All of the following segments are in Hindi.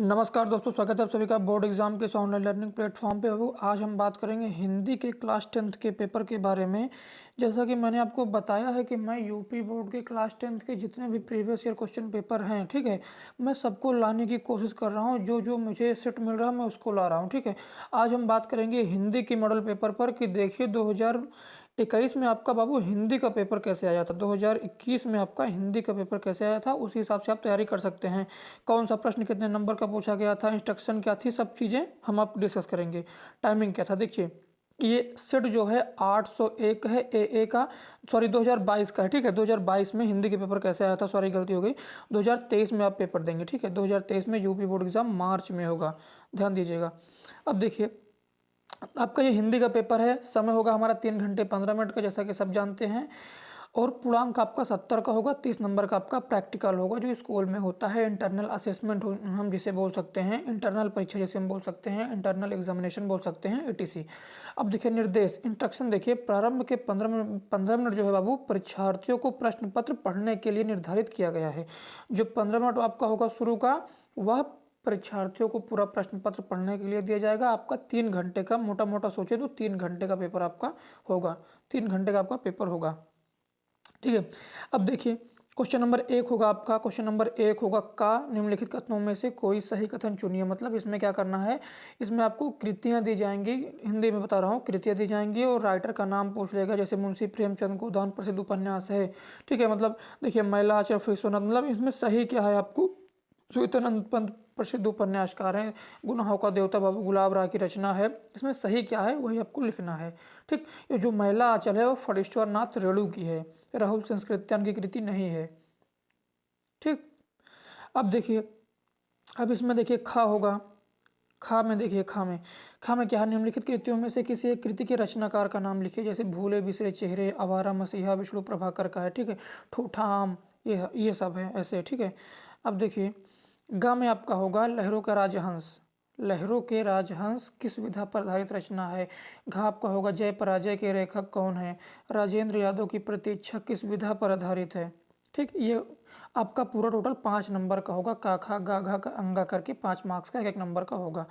नमस्कार दोस्तों, स्वागत है आप सभी का बोर्ड एग्जाम के इस ऑनलाइन लर्निंग प्लेटफॉर्म पे। आज हम बात करेंगे हिंदी के क्लास 10th के पेपर के बारे में। जैसा कि मैंने आपको बताया है कि मैं यूपी बोर्ड के क्लास 10th के जितने भी प्रीवियस ईयर क्वेश्चन पेपर हैं, ठीक है, मैं सबको लाने की कोशिश कर रहा हूँ। जो जो मुझे सेट मिल रहा है मैं उसको ला रहा हूँ, ठीक है। आज हम बात करेंगे हिंदी के मॉडल पेपर पर कि देखिए 2021 में आपका बाबू हिंदी का पेपर कैसे आया था, 2021 में आपका हिंदी का पेपर कैसे आया था, उसी हिसाब से आप तैयारी कर सकते हैं। कौन सा प्रश्न कितने नंबर का पूछा गया था, इंस्ट्रक्शन क्या थी, सब चीज़ें हम आप डिस्कस करेंगे। टाइमिंग क्या था, देखिए ये सेट जो है 801 है ए का, सॉरी 2022 का है, ठीक है। 2022 में हिंदी के पेपर कैसे आया था, सॉरी गलती हो गई, 2023 में आप पेपर देंगे, ठीक है। 2023 में यूपी बोर्ड एग्जाम मार्च में होगा, ध्यान दीजिएगा। अब देखिए आपका ये हिंदी का पेपर है, समय होगा हमारा 3 घंटे 15 मिनट का, जैसा कि सब जानते हैं। और पूर्णांक आपका 70 का होगा, 30 नंबर का आपका प्रैक्टिकल होगा जो स्कूल में होता है। इंटरनल असेसमेंट हम जिसे बोल सकते हैं, इंटरनल परीक्षा जैसे हम बोल सकते हैं, इंटरनल एग्जामिनेशन बोल सकते हैं, एटीसी। अब देखिए निर्देश, इंस्ट्रक्शन देखिए, प्रारंभ के 15 मिनट जो है बाबू परीक्षार्थियों को प्रश्न पत्र पढ़ने के लिए निर्धारित किया गया है। जो 15 मिनट आपका होगा शुरू का, वह परीक्षार्थियों को पूरा प्रश्न पत्र पढ़ने के लिए दिया जाएगा। आपका 3 घंटे का, मोटा मोटा सोचे तो 3 घंटे का पेपर आपका होगा, 3 घंटे का आपका पेपर होगा, ठीक है। अब देखिए क्वेश्चन नंबर 1 होगा आपका, क्वेश्चन नंबर 1 होगा का निम्नलिखित कथनों में से कोई सही कथन चुनिए। मतलब इसमें क्या करना है, इसमें आपको कृतियां दी जाएंगी, हिंदी में बता रहा हूँ, कृतियां दी जाएंगी और राइटर का नाम पूछ लेगा। जैसे मुंशी प्रेमचंद गोदान प्रसिद्ध उपन्यास है, ठीक है। मतलब देखिए महिला आचार्य विश्वनाथ, मतलब इसमें सही क्या है, आपको सुवितरंद पंत प्रसिद्ध उपन्यासकार हैं, गुनाहों का देवता बाबू गुलाब राय की रचना है। इसमें सही क्या है वही आपको लिखना है, ठीक। ये जो महिला आंचल है वो फणीश्वर नाथ रेणु की है, राहुल संस्कृत्यान की कृति नहीं है, ठीक। अब देखिए, अब इसमें देखिए खा होगा, खा में देखिए, खा में क्या है, निम्नलिखित कृतियों में से किसी एक कृति के रचनाकार का नाम लिखिए। जैसे भूले बिसरे चेहरे, आवारा मसीहा विष्णु प्रभाकर का है, ठीक है। ठूठा आम, ये सब है ऐसे, ठीक है। अब देखिए गा में आपका होगा लहरों का राजहंस, लहरों के राजहंस किस विधा पर आधारित रचना है। घा आपका होगा जय पराजय के लेखक कौन है, राजेंद्र यादव की प्रतीक्षा किस विधा पर आधारित है, ठीक। ये आपका पूरा टोटल 5 नंबर का होगा, का खा गा घा का अंगा करके 5 मार्क्स का एक नंबर का होगा।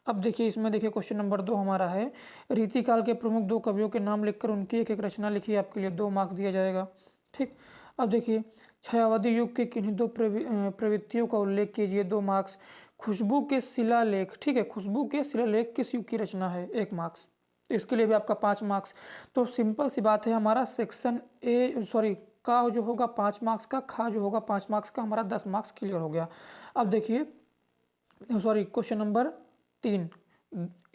अब देखिए इसमें देखिए क्वेश्चन नंबर 2 हमारा है, रीतिकाल के प्रमुख 2 कवियों के नाम लिखकर उनकी एक एक रचना लिखिए, आपके लिए 2 मार्क्स दिया जाएगा, ठीक। अब देखिए छायावादी युग के किन्हीं 2 प्रवृत्तियों का उल्लेख कीजिए, 2 मार्क्स। खुशबू के शिलालेख, ठीक है, खुशबू के शिलालेख किस युग की रचना है, 1 मार्क्स। इसके लिए भी आपका 5 मार्क्स। तो सिंपल सी बात है, हमारा सेक्शन ए, सॉरी का जो होगा 5 मार्क्स का, खा जो होगा 5 मार्क्स का, हमारा 10 मार्क्स क्लियर हो गया। अब देखिए सॉरी क्वेश्चन नंबर 3,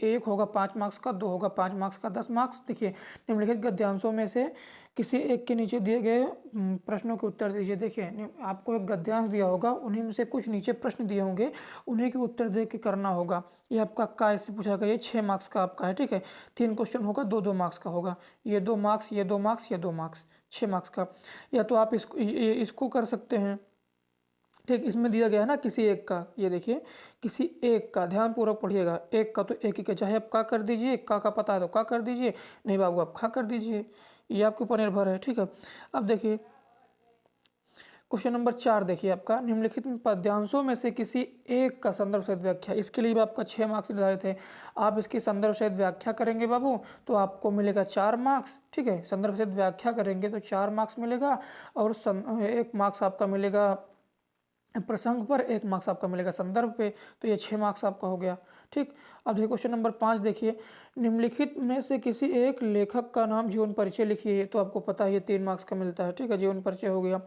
1 होगा 5 मार्क्स का, 2 होगा 5 मार्क्स का, 10 मार्क्स। देखिए निम्नलिखित गद्यांशों में से किसी एक के नीचे दिए गए प्रश्नों के उत्तर दीजिए। देखिए आपको एक गद्यांश दिया होगा, उन्हीं में से कुछ नीचे प्रश्न दिए होंगे, उन्हीं के उत्तर दे के करना होगा। ये आपका का इससे पूछा गया, ये 6 मार्क्स का आपका है, ठीक है। 3 क्वेश्चन होगा, 2-2 मार्क्स का होगा, ये 2 मार्क्स, ये 2 मार्क्स, ये 2 मार्क्स, 6 मार्क्स का। या तो आप इसको कर सकते हैं, ठीक। इसमें दिया गया है ना किसी एक का, ये देखिए किसी एक का, ध्यान पूर्वक पढ़िएगा, एक का तो एक ही का, चाहे आप का कर दीजिए, का पता है तो का कर दीजिए, नहीं बाबू आप खा कर दीजिए, ये आपके ऊपर निर्भर है, ठीक है। अब देखिए क्वेश्चन नंबर 4 देखिए आपका, निम्नलिखित में पद्यांशों में से किसी एक का संदर्भ सहित व्याख्या, इसके लिए भी आपका 6 मार्क्स निर्धारित है। आप इसकी संदर्भ सहित व्याख्या करेंगे बाबू तो आपको मिलेगा 4 मार्क्स, ठीक है। संदर्भ सहित व्याख्या करेंगे तो 4 मार्क्स मिलेगा, और 1 मार्क्स आपका मिलेगा प्रसंग पर, 1 मार्क्स आपका मिलेगा संदर्भ पे, तो ये 6 मार्क्स आपका हो गया, ठीक। अब देखिए क्वेश्चन नंबर 5 देखिए, निम्नलिखित में से किसी एक लेखक का नाम जीवन परिचय लिखिए, तो आपको पता है ये 3 मार्क्स का मिलता है, ठीक है, जीवन परिचय हो गया।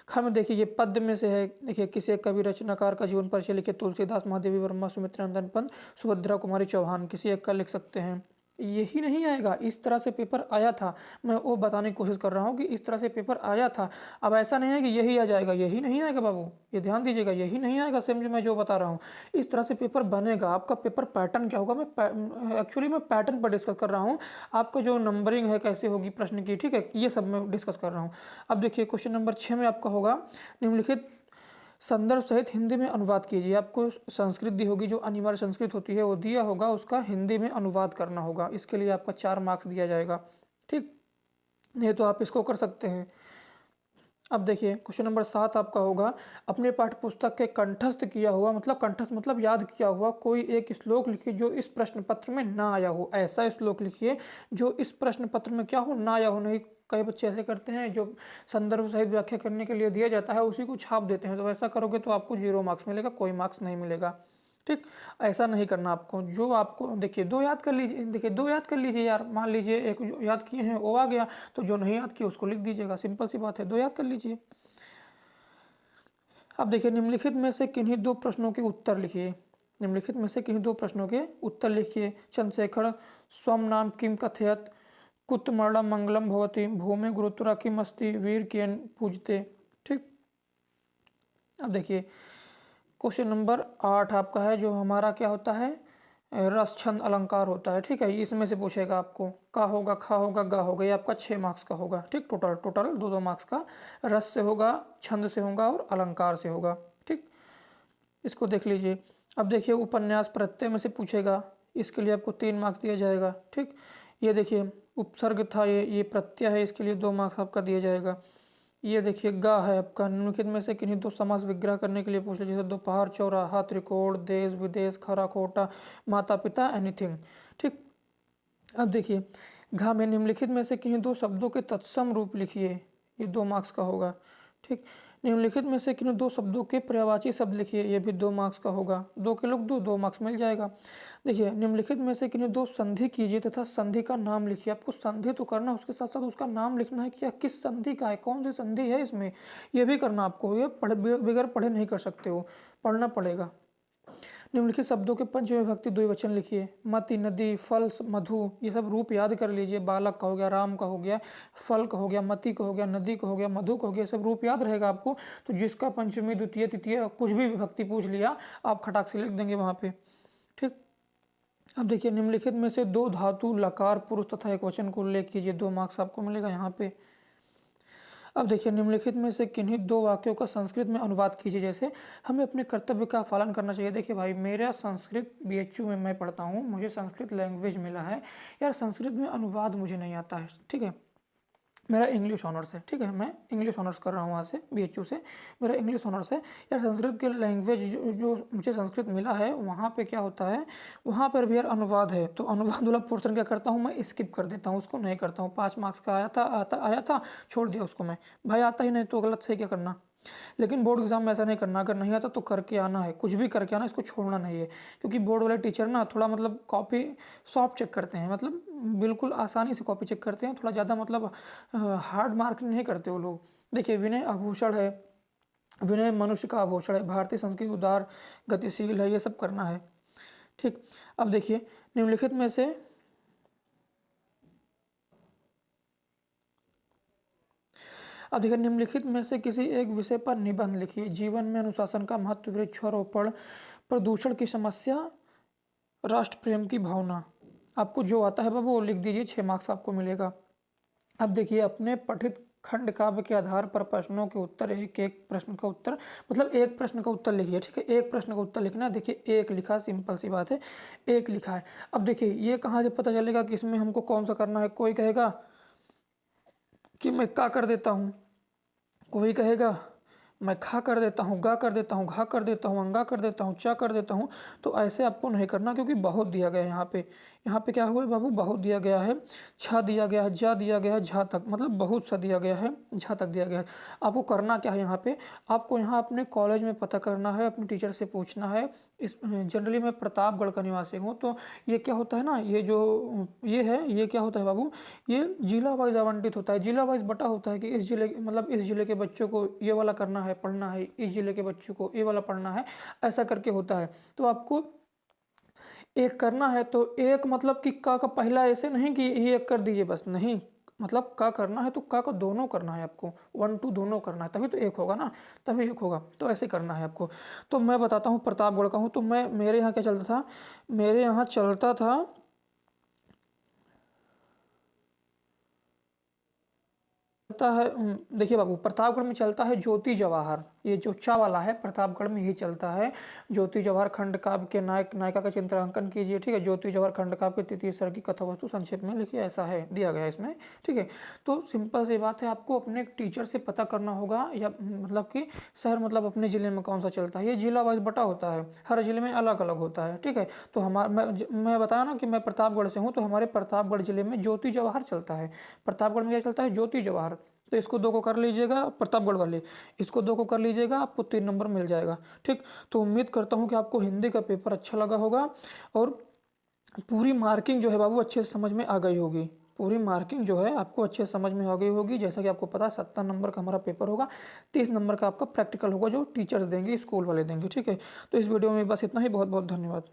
खा में देखिए ये पद्य में से है, देखिए किसी एक कवि रचनाकार का जीवन परिचय लिखिए, तुलसीदास, महादेवी वर्मा, सुमित्रानंदन पंत, सुभद्रा कुमारी चौहान, किसी एक का लिख सकते हैं। यही नहीं आएगा, इस तरह से पेपर आया था, मैं वो बताने की कोशिश कर रहा हूँ कि इस तरह से पेपर आया था। अब ऐसा नहीं है कि यही आ जाएगा, यही नहीं आएगा बाबू, ये ध्यान दीजिएगा, यही नहीं आएगा सेम जो मैं जो बता रहा हूँ, इस तरह से पेपर बनेगा। आपका पेपर पैटर्न क्या होगा, मैं एक्चुअली मैं पैटर्न पर डिस्कस कर रहा हूँ, आपका जो नंबरिंग है कैसे होगी प्रश्न की, ठीक है, ये सब मैं डिस्कस कर रहा हूँ। अब देखिए क्वेश्चन नंबर 6 में आपका होगा, निम्नलिखित संदर्भ सहित हिंदी में अनुवाद कीजिए। आपको संस्कृत दी होगी, जो अनिवार्य संस्कृत होती है वो दिया होगा, उसका हिंदी में अनुवाद करना होगा, इसके लिए आपका 4 मार्क्स दिया जाएगा, ठीक। नहीं तो आप इसको कर सकते हैं। अब देखिए क्वेश्चन नंबर 7 आपका होगा, अपने पाठ्य पुस्तक के कंठस्थ किया हुआ, मतलब कंठस्थ मतलब याद किया हुआ कोई एक श्लोक लिखिए जो इस प्रश्न पत्र में ना आया हो। ऐसा श्लोक लिखिए जो इस प्रश्न पत्र में क्या हो, ना आया हो। नहीं, कई बच्चे ऐसे करते हैं जो संदर्भ सहित व्याख्या करने के लिए दिया जाता है उसी को छाप देते हैं, तो ऐसा करोगे तो आपको 0 मार्क्स मिलेगा, कोई मार्क्स नहीं मिलेगा। ठीक, ऐसा नहीं करना आपको। जो आपको देखिए 2 याद कर लीजिए, देखिए 2 याद कर लीजिए यार, मान लीजिए एक जो याद किए हैं वो आ गया, तो जो नहीं याद किया उसको लिख दीजिएगा, सिंपल सी बात है, 2 याद कर लीजिए। अब देखिए निम्नलिखित में से किन्हीं 2 प्रश्नों के उत्तर लिखिए। निम्नलिखित में से किन्हीं 2 प्रश्नों के उत्तर लिखिए। चंद्रशेखर स्वम नाम किम कथयत, कुत मरणम मंगलम भवति, भूमि गुरुत्वरा किम अस्ति, वीर कियन पूजते। ठीक, अब देखिए क्वेश्चन नंबर 8 आपका है, जो हमारा क्या होता है, रस छंद अलंकार होता है। ठीक है, इसमें से पूछेगा आपको, का होगा, खा होगा, गा होगा, ये आपका 6 मार्क्स का होगा। ठीक, टोटल टोटल 2-2 मार्क्स का रस से होगा, छंद से होगा और अलंकार से होगा। ठीक, इसको देख लीजिए। अब देखिए उपन्यास प्रत्यय में से पूछेगा, इसके लिए आपको 3 मार्क्स दिया जाएगा। ठीक, ये देखिए उपसर्ग था, ये प्रत्यय है, इसके लिए 2 मार्क्स आपका दिया जाएगा। ये देखिए गा है आपका, निम्नलिखित में से किन्हीं 2 समास विग्रह करने के लिए पूछ लिया, जैसे दोपहर, चौराहा, त्रिकोण, देश विदेश, खरा खोटा, माता पिता, एनीथिंग। ठीक, अब देखिए घा में निम्नलिखित में से किन्हीं 2 शब्दों के तत्सम रूप लिखिए, ये 2 मार्क्स का होगा। ठीक, निम्नलिखित में से किन्हीं 2 शब्दों के पर्यायवाची शब्द लिखिए, ये भी 2 मार्क्स का होगा। 2 के लोग 2 मार्क्स मिल जाएगा। देखिए निम्नलिखित में से किन्हीं 2 संधि कीजिए तथा संधि का नाम लिखिए। आपको संधि तो करना, उसके साथ साथ उसका नाम लिखना है कि यह किस संधि का है, कौन सी संधि है इसमें, ये भी करना आपको। ये बगैर पढ़े नहीं कर सकते हो, पढ़ना पड़ेगा। निम्नलिखित शब्दों के पंचमी द्विवचन लिखिए। मति, नदी, फल, मधु, ये सब रूप याद कर लीजिए। बालक का हो गया, राम का हो गया, फल का हो गया, मति का हो गया, नदी का हो गया, मधु का हो गया, सब रूप याद रहेगा आपको। तो जिसका पंचमी, द्वितीय, तृतीय कुछ भी विभक्ति पूछ लिया, आप खटाक से लिख देंगे वहाँ पे। ठीक, अब देखिए निम्नलिखित में से 2 धातु लकार पुरुष तथा एकवचन को उल्लेख कीजिए, 2 मार्क्स आपको मिलेगा यहाँ पे। अब देखिए निम्नलिखित में से किन्हीं 2 वाक्यों का संस्कृत में अनुवाद कीजिए। जैसे हमें अपने कर्तव्य का पालन करना चाहिए। देखिए भाई, मेरा संस्कृत बीएचयू में मैं पढ़ता हूँ, मुझे संस्कृत लैंग्वेज मिला है यार, संस्कृत में अनुवाद मुझे नहीं आता है। ठीक है, मेरा इंग्लिश ऑनर्स है। ठीक है, मैं इंग्लिश ऑनर्स कर रहा हूँ वहाँ से, बीएचयू से मेरा इंग्लिश ऑनर्स है यार। संस्कृत के लैंग्वेज जो मुझे संस्कृत मिला है, वहाँ पे क्या होता है, वहाँ पर भी यार अनुवाद है, तो अनुवाद वाला पोर्शन क्या करता हूँ मैं, स्किप कर देता हूँ, उसको नहीं करता हूँ। 5 मार्क्स का आया था, छोड़ दिया उसको मैं। भाई आता ही नहीं तो गलत से क्या करना। लेकिन बोर्ड एग्जाम में ऐसा नहीं करना, अगर नहीं आता तो करके आना है, कुछ भी करके आना, इसको छोड़ना नहीं है। क्योंकि बोर्ड वाले टीचर ना थोड़ा मतलब कॉपी सॉफ्ट चेक करते हैं, मतलब बिल्कुल आसानी से कॉपी चेक करते हैं, थोड़ा ज़्यादा मतलब हार्ड मार्क नहीं करते वो लोग। देखिए विनय आभूषण है, विनय मनुष्य का आभूषण है, भारतीय संस्कृति उदार गतिशील है, ये सब करना है। ठीक, अब देखिए निम्नलिखित में से अब देखिए निम्नलिखित में से किसी एक विषय पर निबंध लिखिए। जीवन में अनुशासन का महत्व, वृक्षारोपण, प्रदूषण की समस्या, राष्ट्र प्रेम की भावना। आपको जो आता है बाबू वो लिख दीजिए, 6 मार्क्स आपको मिलेगा। अब देखिए अपने पठित खंड काव्य के आधार पर प्रश्नों के उत्तर, एक एक प्रश्न का उत्तर, मतलब एक प्रश्न का उत्तर लिखिए। ठीक है, एक प्रश्न का उत्तर लिखना है। देखिए एक लिखा, सिंपल सी बात है, एक लिखा है। अब देखिए ये कहाँ से पता चलेगा कि इसमें हमको कौन सा करना है। कोई कहेगा कि मैं का कर देता हूँ, कोई कहेगा मैं खा कर देता हूँ, गा कर देता हूँ, घा कर देता हूँ, अंगा कर देता हूँ, चा कर देता हूँ। तो ऐसे आपको नहीं करना, क्योंकि बहुत दिया गया है यहाँ पे। यहाँ पे क्या हुआ बाबू, बहुत दिया गया है। छा दिया गया है, जा दिया गया है, झा तक, मतलब बहुत सा दिया गया है, झा तक दिया गया है। आपको करना क्या है यहाँ पे, आपको यहाँ अपने कॉलेज में पता करना है, अपने टीचर से पूछना है। इस जनरली मैं प्रतापगढ़ का निवासी हूँ, तो ये क्या होता है ना, ये जो ये है, ये क्या होता है बाबू, ये जिला वाइज आवंटित होता है, जिला वाइज बटा होता है कि इस जिले मतलब इस जिले के बच्चों को ये वाला करना है, पढ़ना है, इस जिले के बच्चों को ये वाला पढ़ना है, ऐसा करके होता है। तो आपको एक करना है, तो एक मतलब कि का पहला ऐसे नहीं कि ये एक कर दीजिए बस, नहीं, मतलब का करना है तो का दोनों करना है आपको, 1 2 दोनों करना है, तभी तो एक होगा ना, तभी एक होगा, तो ऐसे करना है आपको। तो मैं बताता हूँ प्रतापगढ़ का हूँ, तो मैं मेरे यहाँ क्या चलता था, मेरे यहाँ चलता था, है देखिए बाबू, प्रतापगढ़ में चलता है ज्योति जवाहर। ये जो चा वाला है प्रतापगढ़ में ही चलता है। ज्योति जवाहर खंड काव्य के नायिका का चित्रांकन कीजिए। ठीक है, ज्योति जवाहर खंड काव्य के तृतीय सर्ग की कथा वस्तु संक्षेप में लिखिए, ऐसा है दिया गया है इसमें। ठीक है, तो सिंपल सी बात है, आपको अपने टीचर से पता करना होगा, या मतलब कि शहर मतलब अपने ज़िले में कौन सा चलता है। ये जिला वाइज बटा होता है, हर जिले में अलग अलग होता है। ठीक है, तो मैं बताया ना कि मैं प्रतापगढ़ से हूँ, तो हमारे प्रतापगढ़ जिले में ज्योति जवाहर चलता है। प्रतापगढ़ में क्या चलता है, ज्योति जवाहर। तो इसको 2 को कर लीजिएगा, प्रतापगढ़ वाले इसको 2 को कर लीजिएगा, आपको 3 नंबर मिल जाएगा। ठीक, तो उम्मीद करता हूँ कि आपको हिंदी का पेपर अच्छा लगा होगा और पूरी मार्किंग जो है बाबू अच्छे से समझ में आ गई होगी। पूरी मार्किंग जो है आपको अच्छे से समझ में आ गई होगी। जैसा कि आपको पता है 70 नंबर का हमारा पेपर होगा, 30 नंबर का आपका प्रैक्टिकल होगा जो टीचर्स देंगे, स्कूल वाले देंगे। ठीक है, तो इस वीडियो में बस इतना ही। बहुत बहुत धन्यवाद।